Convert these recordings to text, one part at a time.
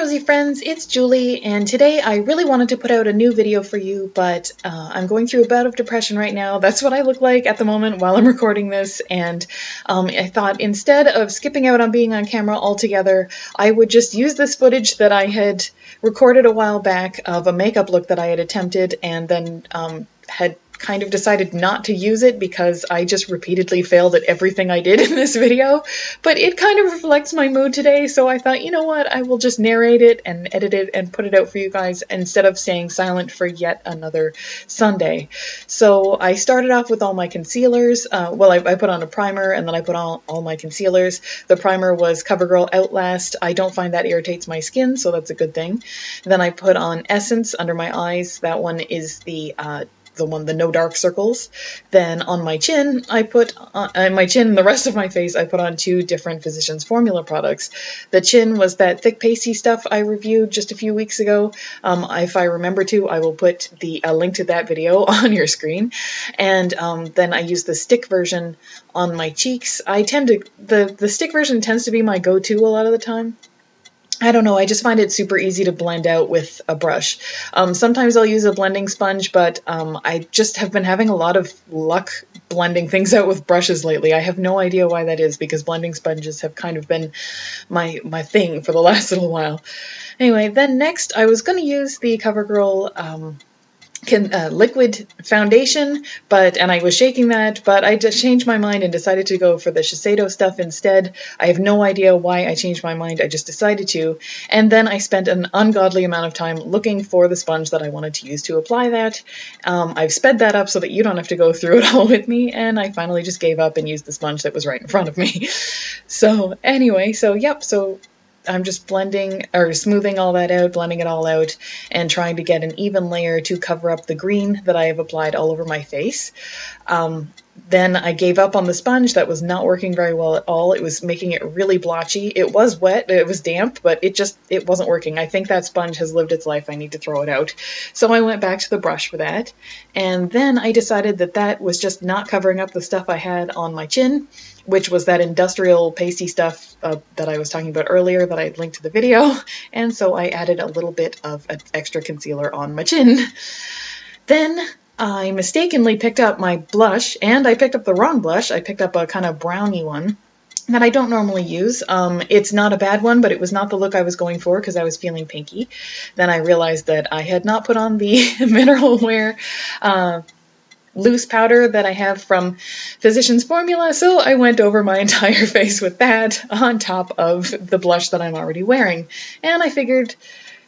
Rosy friends, it's Julie, and today I really wanted to put out a new video for you, but I'm going through a bout of depression right now. That's what I look like at the moment while I'm recording this, and I thought instead of skipping out on being on camera altogether, I would just use this footage that I had recorded a while back of a makeup look that I had attempted and then had kind of decided not to use it because I just repeatedly failed at everything I did in this video, but it kind of reflects my mood today, so I thought, you know what, I will just narrate it and edit it and put it out for you guys instead of staying silent for yet another Sunday. So I started off with all my concealers. I put on a primer and then I put on all my concealers. The primer was CoverGirl Outlast. I don't find that irritates my skin, so that's a good thing. Then I put on Essence under my eyes. That one is the no dark circles. Then on my chin, I put on my chin and the rest of my face, I put on two different Physicians Formula products. The chin was that thick pasty stuff I reviewed just a few weeks ago. If I remember to, I will put the link to that video on your screen. And then I use the stick version on my cheeks. The stick version tends to be my go-to a lot of the time. I don't know, I just find it super easy to blend out with a brush. Sometimes I'll use a blending sponge, but I just have been having a lot of luck blending things out with brushes lately. I have no idea why that is, because blending sponges have kind of been my thing for the last little while. Anyway, then next I was going to use the CoverGirl liquid foundation, and I was shaking that, but I just changed my mind and decided to go for the Shiseido stuff instead. I have no idea why I changed my mind, I just decided to, and then I spent an ungodly amount of time looking for the sponge that I wanted to use to apply that. I've sped that up so that you don't have to go through it all with me, and I finally just gave up and used the sponge that was right in front of me. So anyway, so I'm just blending or smoothing all that out, blending it all out, and trying to get an even layer to cover up the green that I have applied all over my face. Then I gave up on the sponge. That was not working very well at all. It was making it really blotchy. It was wet, it was damp, but it wasn't working. I think that sponge has lived its life. I need to throw it out. So I went back to the brush for that. And then I decided that was just not covering up the stuff I had on my chin, which was that industrial pasty stuff that I was talking about earlier that I had linked to the video. And so I added a little bit of an extra concealer on my chin. Then I mistakenly picked up my blush, and I picked up the wrong blush. I picked up a kind of browny one that I don't normally use. It's not a bad one, but it was not the look I was going for because I was feeling pinky. Then I realized that I had not put on the Mineral Wear loose powder that I have from Physicians Formula, so I went over my entire face with that on top of the blush that I'm already wearing. And I figured,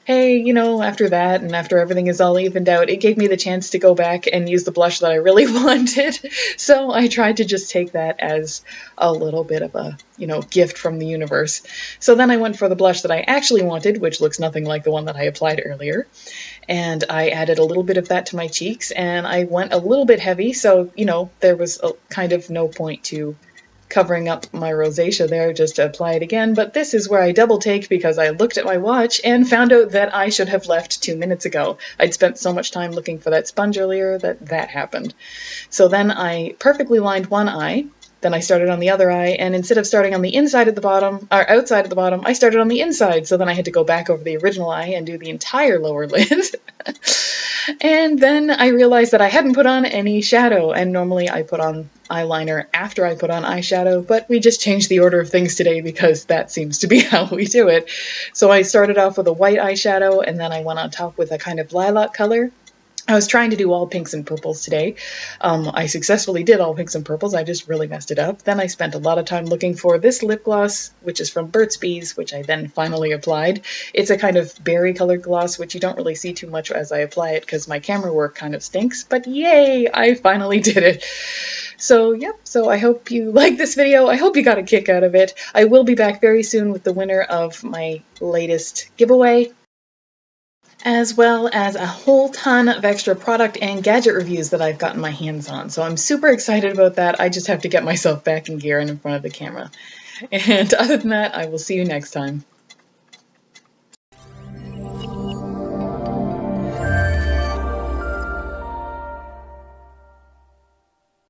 hey, after that and after everything is all evened out, it gave me the chance to go back and use the blush that I really wanted. So I tried to just take that as a little bit of a, gift from the universe. So then I went for the blush that I actually wanted, which looks nothing like the one that I applied earlier. And I added a little bit of that to my cheeks, and I went a little bit heavy, so, there was kind of no point to covering up my rosacea there just to apply it again. But this is where I double take, because I looked at my watch and found out that I should have left 2 minutes ago. I'd spent so much time looking for that sponge earlier that happened. So then I perfectly lined one eye. Then I started on the other eye, and instead of starting on the inside of the bottom, or outside of the bottom, I started on the inside. So then I had to go back over the original eye and do the entire lower lid. And then I realized that I hadn't put on any shadow, and normally I put on eyeliner after I put on eyeshadow, but we just changed the order of things today because that seems to be how we do it. So I started off with a white eyeshadow, and then I went on top with a kind of lilac color. I was trying to do all pinks and purples today. I successfully did all pinks and purples. I just really messed it up. Then I spent a lot of time looking for this lip gloss, which is from Burt's Bees, which I then finally applied. It's a kind of berry colored gloss, which you don't really see too much as I apply it because my camera work kind of stinks, but yay, I finally did it. So so I hope you like this video. I hope you got a kick out of it. I will be back very soon with the winner of my latest giveaway, as well as a whole ton of extra product and gadget reviews that I've gotten my hands on. So I'm super excited about that. I just have to get myself back in gear and in front of the camera. And other than that, I will see you next time.